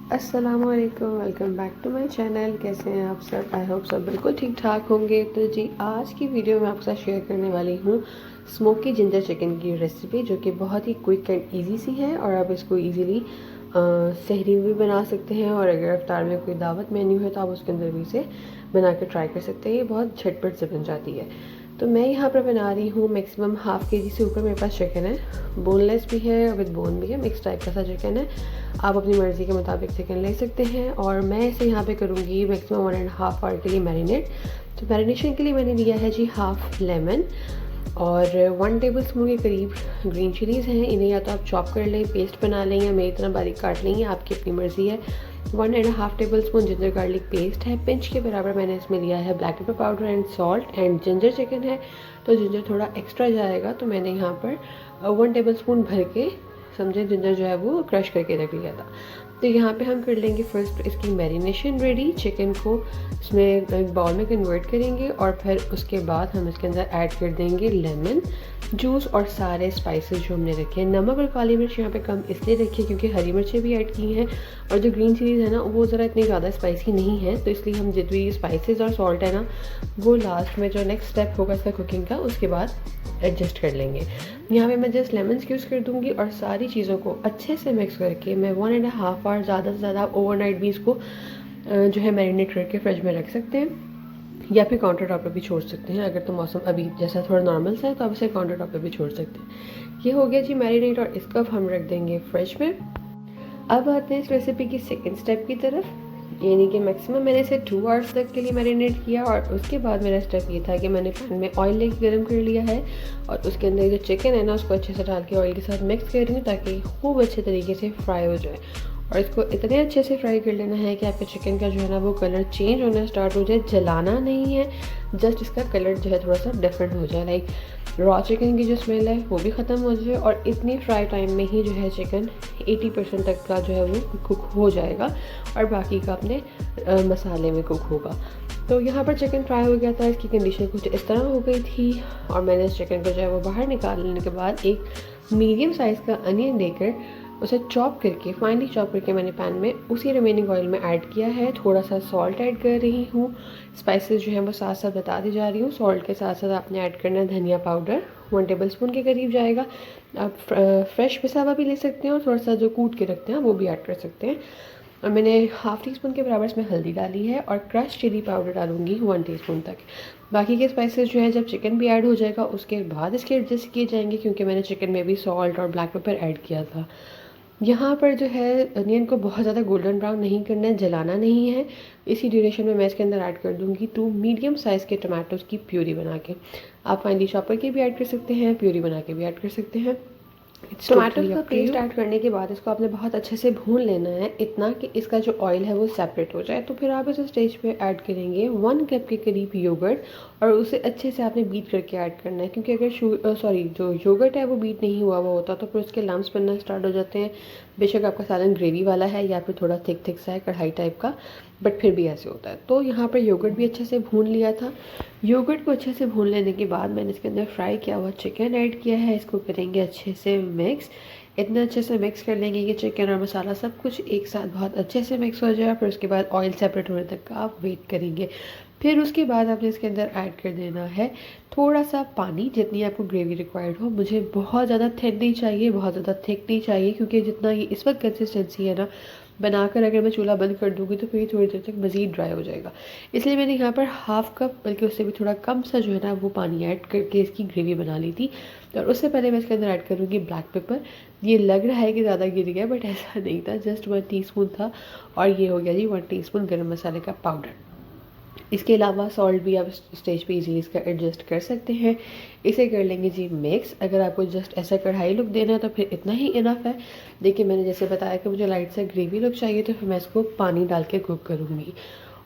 अस्सलामुअलैकुम, welcome back to my channel. कैसे हैं आप सब? आई होप सब बिल्कुल ठीक ठाक होंगे। तो जी, आज की वीडियो में आपके साथ शेयर करने वाली हूँ स्मोकी जिंजर चिकन की रेसिपी, जो कि बहुत ही क्विक एंड इजी सी है और आप इसको इजीली सहरी में भी बना सकते हैं। और अगर अफ्तार में कोई दावत मेन्यू है तो आप उसके अंदर भी इसे बना कर ट्राई कर सकते हैं। ये बहुत झटपट से बन जाती है। तो मैं यहाँ पर बना रही हूँ मैक्सिमम हाफ़ के जी से ऊपर मेरे पास चिकन है। बोनलेस भी है, विद बोन भी है, मिक्स टाइप का सा चिकन है। आप अपनी मर्ज़ी के मुताबिक चिकन ले सकते हैं। और मैं इसे यहाँ पे करूँगी मैक्सिमम 1.5 आवर के लिए मैरिनेट। तो मैरिनेशन के लिए मैंने लिया है जी हाफ़ लेमन और 1 टेबल स्पून के करीब ग्रीन चिलीज़ हैं। इन्हें या तो आप चॉप कर लें, पेस्ट बना लें, या मेरी तरह बारीक काट लें, आपकी अपनी मर्ज़ी है। 1.5 table spoon ginger garlic paste है। पिंच के बराबर मैंने इसमें लिया है black pepper powder and salt. And ginger chicken है तो जिंजर थोड़ा एक्स्ट्रा जाएगा, तो मैंने यहाँ पर 1 टेबल स्पून भर के समझे जिंजर जो है वो क्रश करके रख लिया था। तो यहाँ पे हम कर लेंगे फर्स्ट इसकी मैरिनेशन रेडी। चिकन को इसमें एक बाउल में कन्वर्ट करेंगे और फिर उसके बाद हम इसके अंदर ऐड कर देंगे लेमन जूस और सारे स्पाइसेस जो हमने रखे हैं। नमक और काली मिर्च यहाँ पे कम इसलिए रखी है क्योंकि हरी मिर्चें भी ऐड की हैं, और जो ग्रीन चिलीज़ है ना वो ज़रा इतनी ज़्यादा स्पाइसी नहीं है, तो इसलिए हम जितनी स्पाइसेस और सॉल्ट है ना वो लास्ट में जो नेक्स्ट स्टेप होगा इसका कुकिंग का उसके बाद एडजस्ट कर लेंगे। यहाँ पे मैं जस्ट लेमन्स यूज़ कर दूँगी और सारी चीज़ों को अच्छे से मिक्स करके मैं 1.5 आवर, ज़्यादा से ज़्यादा आप ओवरनाइट भी इसको जो है मैरिनेट करके फ्रिज में रख सकते हैं, या फिर काउंटर टॉप पर भी छोड़ सकते हैं। अगर तो मौसम अभी जैसा थोड़ा नॉर्मल सा है तो आप इसे काउंटर टॉप पर भी छोड़ सकते हैं। ये हो गया जी मैरिनेट, और इसको हम रख देंगे फ्रिज में। अब आते हैं इस रेसिपी की सेकेंड स्टेप की तरफ, यानी कि मैक्सिमम मैंने इसे 2 आवर्स तक के लिए मैरिनेट किया। और उसके बाद मेरा स्टेप ये था कि मैंने पैन में ऑयल लेके गर्म कर लिया है और उसके अंदर जो चिकन है ना उसको अच्छे से डाल के ऑयल के साथ मिक्स कर रही हूँ ताकि खूब अच्छे तरीके से फ्राई हो जाए। और इसको इतने अच्छे से फ्राई कर लेना है कि आपके चिकन का जो है ना वो कलर चेंज होना स्टार्ट हो जाए। जलाना नहीं है, जस्ट इसका कलर जो है थोड़ा सा डिफरेंट हो जाए, लाइक रॉ चिकन की जो स्मेल है वो भी ख़त्म हो जाए। और इतनी फ्राई टाइम में ही जो है चिकन 80% तक का जो है वो कुक हो जाएगा और बाकी का अपने मसाले में कुक होगा। तो यहाँ पर चिकन फ्राई हो गया था, इसकी कंडीशन कुछ इस तरह हो गई थी। और मैंने इस चिकन को जो है वो बाहर निकाल लेने के बाद एक मीडियम साइज़ का अनियन देकर उसे चॉप करके, फाइनली चॉप करके मैंने पैन में उसी रिमेनिंग ऑयल में ऐड किया है। थोड़ा सा सॉल्ट ऐड कर रही हूँ। स्पाइसेस जो हैं वो साथ साथ बताती जा रही हूँ। सॉल्ट के साथ साथ आपने ऐड करना है धनिया पाउडर, 1 टेबल स्पून के करीब जाएगा। आप फ्रेश पिसा हुआ भी ले सकते हैं और थोड़ा सा जो कूट के रखते हैं वो भी ऐड कर सकते हैं। और मैंने हाफ़ टी स्पून के बराबर इसमें हल्दी डाली है और क्रश चिली पाउडर डालूंगी 1 टीस्पून तक। बाकी के स्पाइसेस जो है जब चिकन भी ऐड हो जाएगा उसके बाद इसके एडजस्ट किए जाएंगे, क्योंकि मैंने चिकन में भी सॉल्ट और ब्लैक पेपर ऐड किया था। यहाँ पर जो है अनियन को बहुत ज़्यादा गोल्डन ब्राउन नहीं करना है, जलाना नहीं है। इसी ड्यूरेशन में मैं इसके अंदर ऐड कर दूँगी 2 मीडियम साइज़ के टमाटोज़ की प्यूरी बना के। आप फाइनली चॉपर की भी ऐड कर सकते हैं, प्यूरी बना के भी ऐड कर सकते हैं। टमाटो का पेस्ट ऐड करने के बाद इसको आपने बहुत अच्छे से भून लेना है, इतना कि इसका जो ऑयल है वो सेपरेट हो जाए। तो फिर आप इस स्टेज पे ऐड करेंगे 1 कप के करीब योगर्ट, और उसे अच्छे से आपने बीट करके ऐड करना है, क्योंकि अगर जो योगर्ट है वो बीट नहीं हुआ होता तो फिर उसके लम्स बनना स्टार्ट हो जाते हैं। बेशक आपका सालन ग्रेवी वाला है या फिर थोड़ा थिक सा है कढ़ाई टाइप का, बट फिर भी ऐसे होता है। तो यहाँ पर योगर्ट भी अच्छे से भून लिया था। योगर्ट को अच्छे से भून लेने के बाद मैंने इसके अंदर फ्राई किया हुआ चिकन ऐड किया है। इसको करेंगे अच्छे से मिक्स। इतना अच्छे से मिक्स कर लेंगे कि चिकन और मसाला सब कुछ एक साथ बहुत अच्छे से मिक्स हो जाए। फिर उसके बाद ऑयल सेपरेट होने तक का आप वेट करेंगे। फिर उसके बाद आपने इसके अंदर ऐड कर देना है थोड़ा सा पानी, जितनी आपको ग्रेवी रिक्वायर्ड हो। मुझे बहुत ज़्यादा थिन नहीं चाहिए, बहुत ज़्यादा थिक नहीं चाहिए, क्योंकि जितना ये इस वक्त कंसिस्टेंसी है ना, बनाकर अगर मैं चूल्हा बंद कर दूँगी तो फिर थोड़ी देर तक मज़ीद ड्राई हो जाएगा। इसलिए मैंने यहाँ पर हाफ़ कप, बल्कि उससे भी थोड़ा कम सा जो है ना वो पानी ऐड करके इसकी ग्रेवी बना ली थी। और उससे पहले मैं इसके अंदर ऐड करूँगी ब्लैक पेपर। ये लग रहा है कि ज़्यादा गिर गया, बट ऐसा नहीं था, जस्ट 1 टीस्पून था। और ये हो गया जी 1 टीस्पून गरम मसाले का पाउडर। इसके अलावा सॉल्ट भी आप स्टेज पे इजीली इसका एडजस्ट कर सकते हैं। इसे कर लेंगे जी मिक्स। अगर आपको जस्ट ऐसा कढ़ाई लुक देना है तो फिर इतना ही इनफ है। देखिए, मैंने जैसे बताया कि मुझे लाइट सा ग्रेवी लुक चाहिए, तो फिर मैं इसको पानी डाल के कुक करूँगी।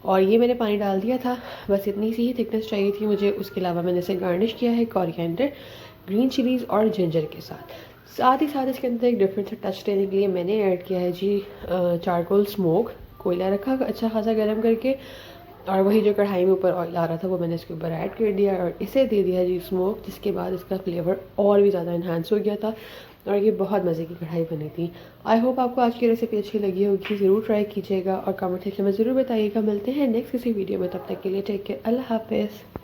और ये मैंने पानी डाल दिया था, बस इतनी सी ही थिकनेस चाहिए थी मुझे। उसके अलावा मैंने इसे गार्निश किया है कोरिएंडर, ग्रीन चिलीज़ और जिंजर के साथ। साथ ही साथ इसके अंदर एक डिफरेंट सा टच देने के लिए मैंने ऐड किया है जी चारकोल स्मोक। कोयला रखा अच्छा खासा गर्म करके, और वही जो कढ़ाई में ऊपर ऑयल आ रहा था वो मैंने इसके ऊपर ऐड कर दिया और इसे दे दिया जी स्मोक, जिसके बाद इसका फ्लेवर और भी ज़्यादा इन्हांस हो गया था। और ये बहुत मज़े की कढ़ाई बनी थी। आई होप आपको आज की रेसिपी अच्छी लगी होगी, ज़रूर ट्राई कीजिएगा और कमेंट सेक्शन में ज़रूर बताइएगा। मिलते हैं नेक्स्ट किसी वीडियो में, तब तक के लिए टेक केयर, अल्लाह हाफ़िज़।